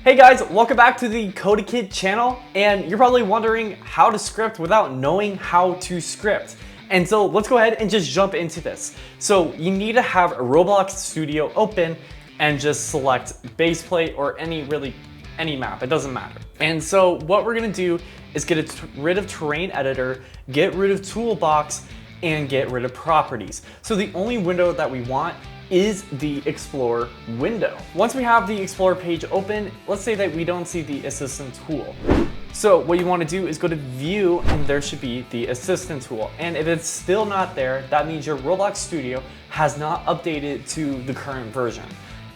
Hey guys, welcome back to the CodeKid channel, and you're probably wondering how to script without knowing how to script. And so let's go ahead and just jump into this. So you need to have a Roblox Studio open and just select base plate or any map, it doesn't matter. And so what we're gonna do is get rid of terrain editor, get rid of toolbox, and get rid of properties. So the only window that we want is the Explorer window. Once we have the Explorer page open, let's say that we don't see the Assistant tool. So what you want to do is go to View, and there should be the Assistant tool. And if it's still not there, that means your Roblox Studio has not updated to the current version.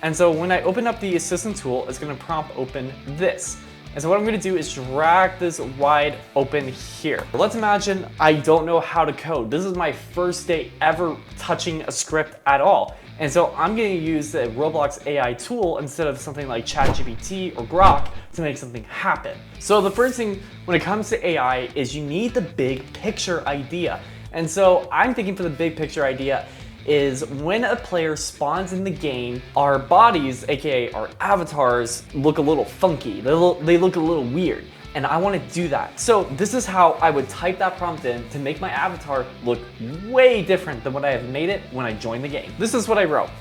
And so when I open up the Assistant tool, it's going to prompt open this. And so what I'm going to do is drag this wide open here. Let's imagine I don't know how to code. This is my first day ever touching a script at all. And so I'm going to use the Roblox AI tool instead of something like ChatGPT or Grok to make something happen. So the first thing when it comes to AI is you need the big picture idea. And so I'm thinking for the big picture idea is when a player spawns in the game, our bodies, aka our avatars, look a little funky. They look a little weird. And I want to do that. So this is how I would type that prompt in to make my avatar look way different than what I have made it when I joined the game. This is what I wrote.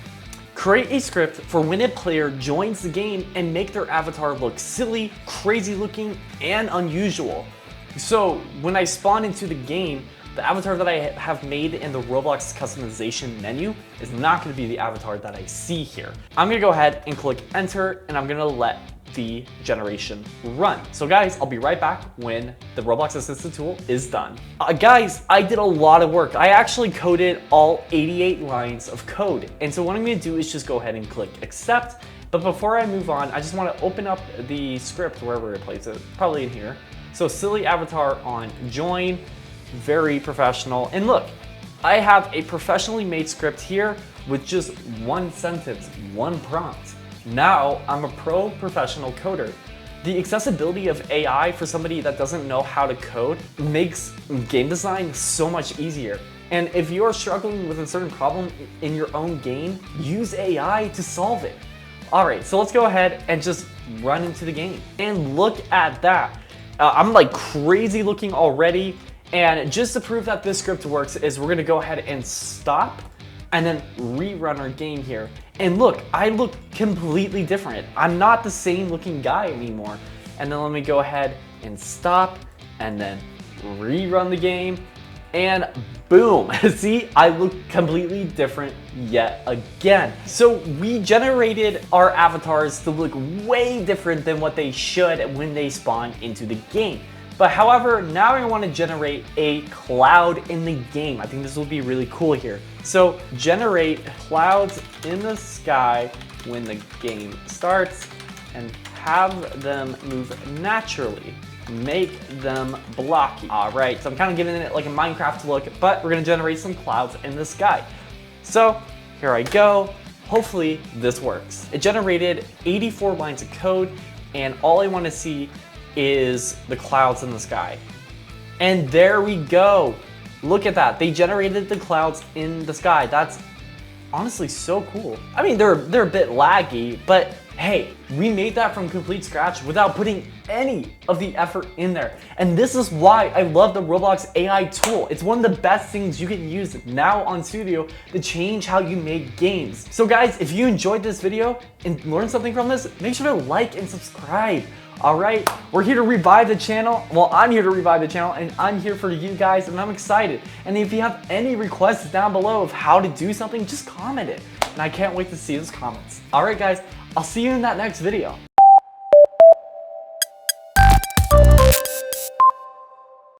Create a script for when a player joins the game and make their avatar look silly, crazy looking, and unusual. So when I spawn into the game, the avatar that I have made in the Roblox customization menu is not going to be the avatar that I see here. I'm going to go ahead and click enter, and I'm going to let the generation run. So guys, I'll be right back when the Roblox Assistant tool is done. Guys, I did a lot of work. I actually coded all 88 lines of code. And so what I'm going to do is just go ahead and click accept. But before I move on, I just want to open up the script wherever I place it, probably in here. So silly avatar on join, very professional. And look, I have a professionally made script here with just one sentence, one prompt. Now I'm a pro professional coder. The accessibility of AI for somebody that doesn't know how to code makes game design so much easier. And if you're struggling with a certain problem in your own game, use AI to solve it. All right, so let's go ahead and just run into the game. And look at that. I'm like crazy looking already. And just to prove that this script works is we're gonna go ahead and stop and then rerun our game here. And look, I look completely different. I'm not the same looking guy anymore. And then let me go ahead and stop and then rerun the game. And boom, see, I look completely different yet again. So we generated our avatars to look way different than what they should when they spawn into the game. But however, now I want to generate a cloud in the game. I think this will be really cool here. So generate clouds in the sky when the game starts and have them move naturally. Make them blocky. All right, so I'm kind of giving it like a Minecraft look, but we're gonna generate some clouds in the sky. So here I go. Hopefully this works. It generated 84 lines of code, and all I want to see is the clouds in the sky. And there we go. Look at that. They generated the clouds in the sky. That's honestly so cool. I mean, they're a bit laggy, but hey, we made that from complete scratch without putting any of the effort in there. And this is why I love the Roblox AI tool. It's one of the best things you can use now on Studio to change how you make games. So guys, if you enjoyed this video and learned something from this, make sure to like and subscribe. All right, we're here to revive the channel. Well, I'm here to revive the channel, and I'm here for you guys, and I'm excited. And if you have any requests down below of how to do something, just comment it. And I can't wait to see those comments. All right, guys, I'll see you in that next video.